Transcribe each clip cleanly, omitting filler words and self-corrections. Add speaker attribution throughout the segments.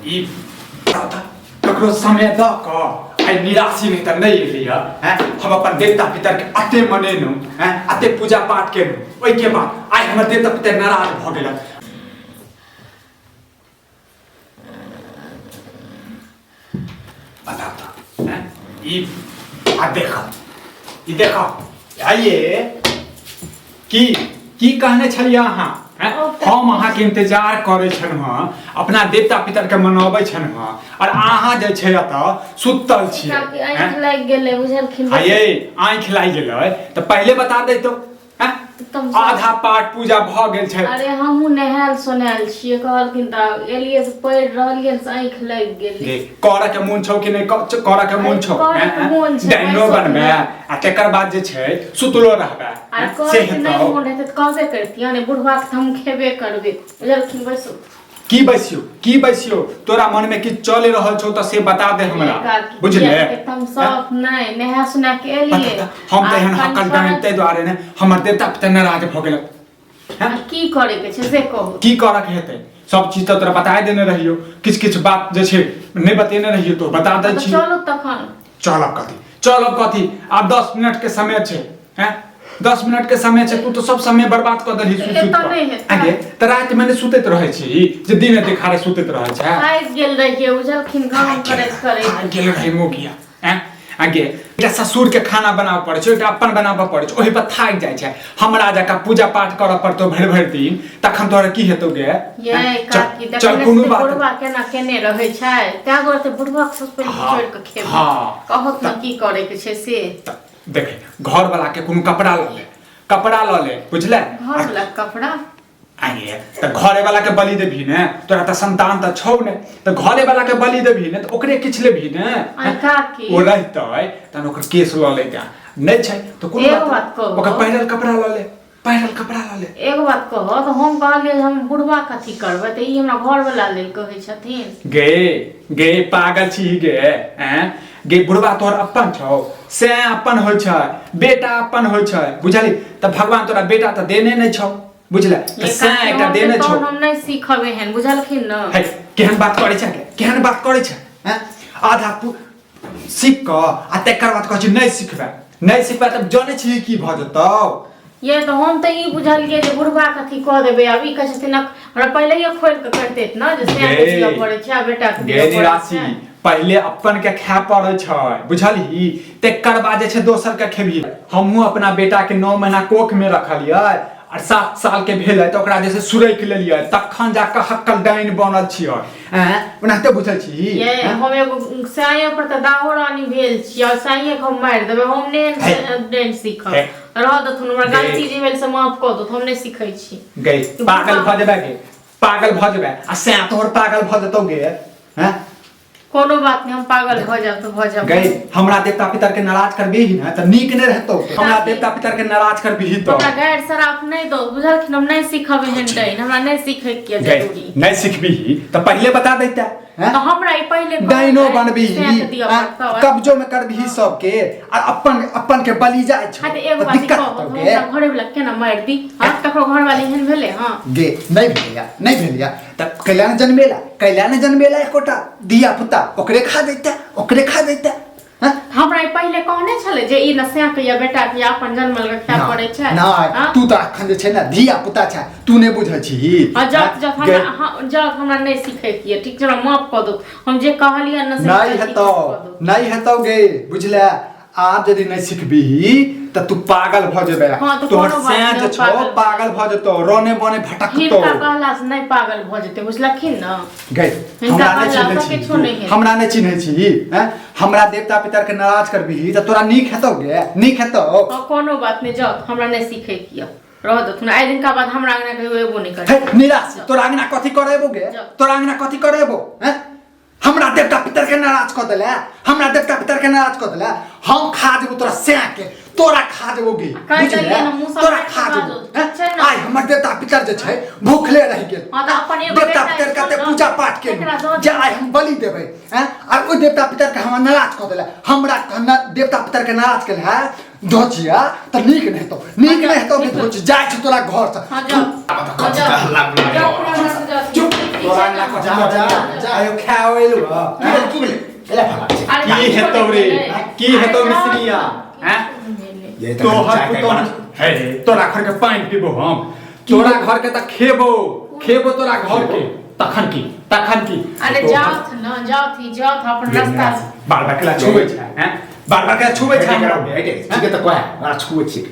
Speaker 1: ई ककरो समय द क आई निराशी नहीं त नहीं लिया हैं हम अपन देवता पितर के अते मनेनु हैं अते पूजा पाठ केनु ओइ के बाद आई हमर देवता पितर नाराज भ गेल बता हैं ई आ देखा आइए की कहने छलिए अहाँ हम अहाँ के इंतजार करे छन अपना देवता पितर के मनावे छन और अहाँ जे छै एत सुतल छी
Speaker 2: आंख लाग गेलै बुझलखिन
Speaker 1: आये आंख लाग गेलै त पहले बता दे तो आधा पाठ पूजा भ गेल छै
Speaker 2: अरे हमहु नहाल सोनाल छिए कहलखिन त एलिए से पढ़ रहलिए से आंख लाग गेलै
Speaker 1: कर के मन छौ कि नै कर के मन छौ डाइनो बनबे आ तकर बाद जे छै सुतलो रहबे
Speaker 2: से नै मन हेतै त कहबे करतियै ने बुढ़वा के हम खेबे करबे बुझलखिन बैसो
Speaker 1: की बैसियो तोरा मन में कि चले रहल छौ त से बता दे हमरा बुझले
Speaker 2: एकदम सब नै नहा सुना के एलिए
Speaker 1: हम त एहन हकल डरते द्वारे ने हमर देवता पितर नाराज भ गेल
Speaker 2: की करे के छै से कहू
Speaker 1: की करे के हेतै सब चीज त तोरा बताय देने रहियो किछ बात जे छै नै बतेने रहियो तो बता दै छी
Speaker 2: चलो तखन
Speaker 1: चलब कथी अब 10 मिनट के समय छै हैं 10 मिनट के समय छै तू तो सब समय बर्बाद कर देलही सुत आगे त रात में सुतैत रहै छी जे दिन देखारे सुतैत रहै छै
Speaker 2: आइ गेल रहिए उजलखिन काम करे
Speaker 1: गेल रही मोगिया हैं आगे एकटा ससुर के खाना बनाबे पड़े छै एकटा अपन बनाबे पड़े छै ओहि पर थाक जाय छै हमरा जका पूजा पाठ करऽ पड़तो भरि दिन तखन तोरा की हेतौ गे
Speaker 2: ये काकी चल कोनो बात बुढ़वा केना केने रहै छै त्या गोर से बुढ़वा के ससुर छोड़ के खेब कहत न की करे के छै से
Speaker 1: देखे घर वाला के कोनो कपड़ा ल ले बुझले
Speaker 2: घर वाला कपड़ा
Speaker 1: आगे त घरे वाला के बलि देभी ने तोरा त संतान त छौ ने त घरे वाला के बलि देभी ने त ओकरे किछ लेभी ने
Speaker 2: काकी
Speaker 1: ओ रहतै त ओकर केस ल लेता नै छै त कोनो बात ओकर पहिरल कपड़ा ल ले
Speaker 2: एगो बात कहो तो हम कहलिए हम बुढ़वा कथी करबै त ई हमरा घर वाला लेल कहै छथिन
Speaker 1: गे पागल छी गे हैं गे बुढ़वा तोहर अपन छौ से अपन होय छै बेटा अपन होय छै बुझली त भगवान तोरा बेटा त देने नै छौ बुझले त से एकटा देने छौ
Speaker 2: हम नै सीखबे हन बुझलखिन न
Speaker 1: है केहन बात करै छै हैं आधा सीख क आ तकर बाद कहै छै नै सिखबे त जाने छी की भ जतौ
Speaker 2: ये तो हम त ई बुझलिए जे बुढ़वा कथी क देबे अब ई कहै छथिन हमरा पहिले ये खोल के करते न जे से दिया पड़े छै बेटा के दिया पड़े छै
Speaker 1: पहले अपन के खाय पड़े छै बुझली तकर बाद जे छै दोसर के खेबी हमहु अपना बेटा के 9 महीना कोख में रखलिए और 7 साल के भेल त ओकरा जैसे सुरैक लेलिए तखन जाके हक्कल डाइन बनल छियै हैं ओनाते बुझल छी
Speaker 2: ये हम एगो साये पर त दाहो रानी भेल छी और साये के हम मार देबे हम ने डाइन सीखब रह दथुन हमरा गलती जे भेल से माफ क दो हम ने सीखै छी
Speaker 1: गई पागल भ जेबे आ से तोहर पागल भ जतौ गे हैं
Speaker 2: कोनो बात नहीं हम पागल भ जाब तो भ जाब
Speaker 1: गई हमरा देवता पितर के नाराज करबी न त नीक नै रहतौ हमरा देवता पितर के नाराज करबी तो
Speaker 2: हमरा गैर सराफ नै दो बुझलखिन हम नै सीखबे हन डाइन हमरा नै सीखे के जरूरी
Speaker 1: नै सिखबी त पहले बता दैता
Speaker 2: तो हमरा ई पहले
Speaker 1: डाइनो बनबी कब्जो में करबी सब के और अपन के बलि जाय छै
Speaker 2: हां एगो बात कहू हमरा घरे वाला केना मार दी हां ककरो घर वाले हन भेले हां
Speaker 1: गे नै भेलिया त कल्याण जन्मेला एकोटा दिया पुता ओकरे खा देता हां
Speaker 2: हमरा पहले कहने छले जे ई नसिया के या बेटा के अपन जन्मल के खा पड़े छै
Speaker 1: ना तू त अखन जे छै ना दिया पुता छै तू नै बुझै छी
Speaker 2: जब हमरा नै सीखे के ठीक छै माफ क दो हम जे कहलिए
Speaker 1: नै हेतौ गे बुझले आप यदि नै सिखबी त तू पागल भ जेबे तोहर सेंट छौ पागल भ जतो रोने बने भटकतो
Speaker 2: हिनका कहला से नै पागल भ जते बुझलखिन न
Speaker 1: गई हमरा नै चिन्है छी हैं हमरा देवता पितर के नाराज करबी त तोरा नीक हेतौ
Speaker 2: कोनो बात नै जाओ हमरा नै सीखे किया रह दो तुम आइ दिन का बाद हमरा अंगना के एबो नै करे
Speaker 1: निराश तोरा अंगना कथि करेबो हैं हमरा देवता पितर के नाराज क देले हम खा देबो तोरा सें के तोरा खा देबो गे तोरा खा देबो आइ हमर देवता पितर जे छै भूखले रह गेल देवता पितर के पूजा पाठ के जे आइ हम बलि देबै हैं और ओ देवता पितर के हम नाराज क देले हमरा देवता पितर के नाराज केले है दोचिया त नीक नै हेतौ के दोच जाय छ तोरा घर से तोरा ला को जा आयो खावेलु
Speaker 3: की बोले एला फला
Speaker 4: की हेतो रे की हेतो मिस्रिया हैं
Speaker 3: ये
Speaker 4: तो हर पुतो है तोरा घर के पानी पीबो हम तोरा घर के त खेबो तोरा घर के तखन की
Speaker 2: अरे जाओ न अपन रास्ता
Speaker 4: बार बार केला छुबै छै हैं बार बार केला छुबै छै
Speaker 3: ठीक है तो कोई आ छुए छी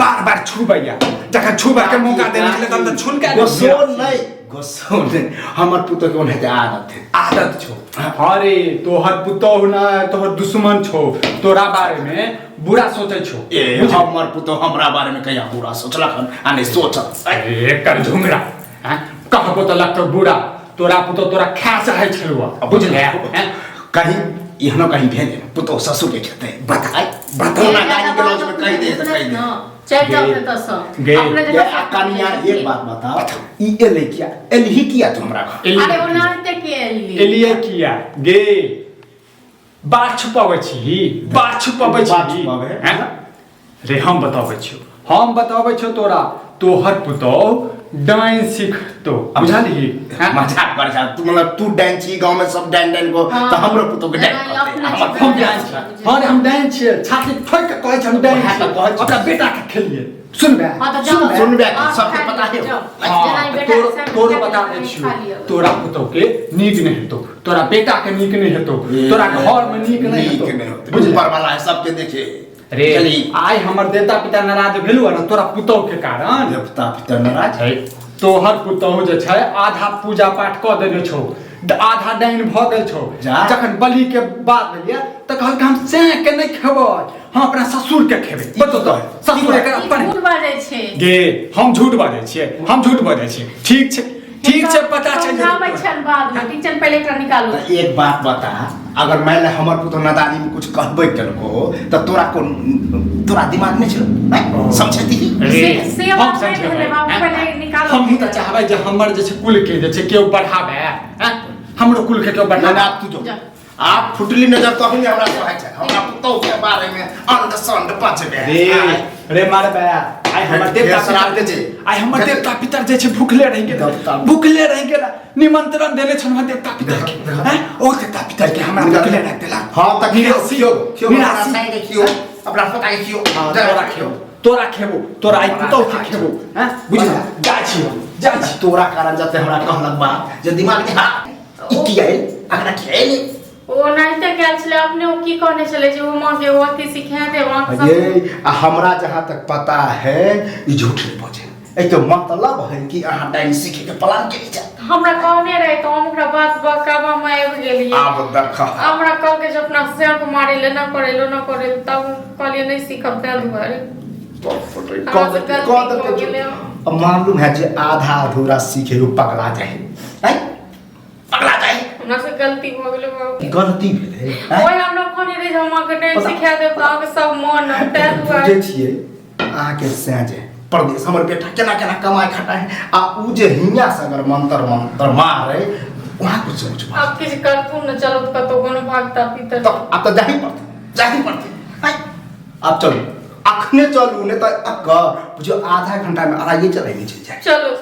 Speaker 4: बार बार छुबैया जखन छुबा के मौका देने छले तब त छुन के
Speaker 3: गोसो नहीं हमर पुतो के ओने आदत छो
Speaker 4: अरे तोहर पुतो ना तोहर दुश्मन छो तोरा बारे में बुरा सोचे छो
Speaker 3: ए हमर पुतो हमरा बारे में कहिया बुरा सोचलखन आ नहीं सोचत
Speaker 4: एकर झुंगरा हैं कहबो त लगतो बुरा तोरा पुतो तोरा खा चाहे छलुआ बुझले हैं
Speaker 3: कहीं यहनो कहीं भेज पुतो ससुर के खेते बताओ ना गाड़ी के लॉज में कहीं दे
Speaker 2: चल जाओ तो सब अपने
Speaker 3: ये कनिया एक बात बताओ ई एले क्या एलही किया तुमरा
Speaker 2: अरे वो नाते के
Speaker 4: एलिए किया गे बात छुपावे छी हैं रे हम बतावे छो तोरा तोहर पुतो डांस सीख तो बुझाली
Speaker 3: मजाक कर जा तू मतलब तू डांस छी गांव में सब डांस को तो हमरो पुतो के डांस
Speaker 4: हम डांस हां हम डांस छियै छाती ठोक के कहै छै हम डांस अपना बेटा के खेलिए सुनबे
Speaker 3: सबके पता है
Speaker 4: तोर बता दे छियो तोरा पुतो के नीक नहीं हेतो तोरा बेटा के नीक नहीं हेतो तोरा घर में नीक नहीं हेतो
Speaker 3: बुझ पर वाला है सबके देखे
Speaker 4: रे आइ हमर देवता पिता नाराज भेलु न तोरा पुतो के कारण
Speaker 3: देवता पिता नाराज है
Speaker 4: तोहर पुतो जे छै आधा पूजा पाठ क देने छौ आधा डाइन भ गेल छौ जखन बलि के बात भेलिए त कहल के हम से के नहीं खेबै हम अपना ससुर के खेबै बतो तो ससुर के अपन
Speaker 2: झूठ बाजै छै
Speaker 4: गे हम झूठ बाजै छियै ठीक छै पता छै
Speaker 2: हम छन बाद में किचन पहले एकरा निकालो
Speaker 3: एक बात बता अगर मैंने हमर पुतो नादानी में कुछ कहबै कनको त तोरा दिमाग में छलो समझती
Speaker 2: से बात पहले बाबू पहले निकालो
Speaker 4: हम त चाहबै जे हमर जे छै कुल के जे छै केओ बढ़ावे हैं हमरो कुल के केओ बढ़ावे
Speaker 3: आप तू जो आप फुटली नजर तो हम हमरा कहै छै हमरा पुतो के बारे में अंध संड पचबे
Speaker 4: रे मार बे आई हमर देवता श्राद्ध के आई हमर देवता पितर जे छै भूखले रहि गेल निमंत्रण देले छन हमर देवता पितर के हैं ओ देवता पितर के हमरा भूखले रख देला
Speaker 3: हां त खियो अपना पता के खियो
Speaker 4: तोरा खेबो तोरा आई पुतो के खेबो हैं बुझला जा छी
Speaker 3: तोरा कारण जते हमरा कहलक बात जे दिमाग में हां ई किया अगर खेले
Speaker 2: ओ नहीं त गेल छले अपने ओ की कहने छले जे वो मां के वो की सिखा दे वहां सब
Speaker 3: ये हमरा जहां तक पता है ई झूठ नहीं बोझे ए तो मतलब है कि अहां डांस सीखे के प्लान के जा
Speaker 2: हमरा कहने रहे तो हम ओकरा बात बकाबा में आबि गेलिए
Speaker 3: आब देखा
Speaker 2: हमरा कह के जो अपना से को मारे ले ना करे तब कहलिए नहीं सीखब ते दुआरे
Speaker 3: अब मालूम है जे आधा अधूरा सीखे रो पगला जाए
Speaker 2: हमरा से गलती हो गेले बाबू
Speaker 3: गलती भेले
Speaker 2: ओए हमरा कहने रहे जे हम के डांस सिखा देब त आगे सब मन ते दुआरे
Speaker 3: जे छिए अहाँ के साजे परदेश हमर बेटा केना कमाई खटाए आ उ जे हिया से अगर मंत्र मारे वहां कुछ सोच
Speaker 2: अब किसी करतू न चलो तो कतो कोनो भागता पितर
Speaker 3: तो अब तो जाही पड़ते अब चलो अखने चलू ने त अक बुझो आधा घंटा में आइए चलाइए चल जाए
Speaker 2: चलो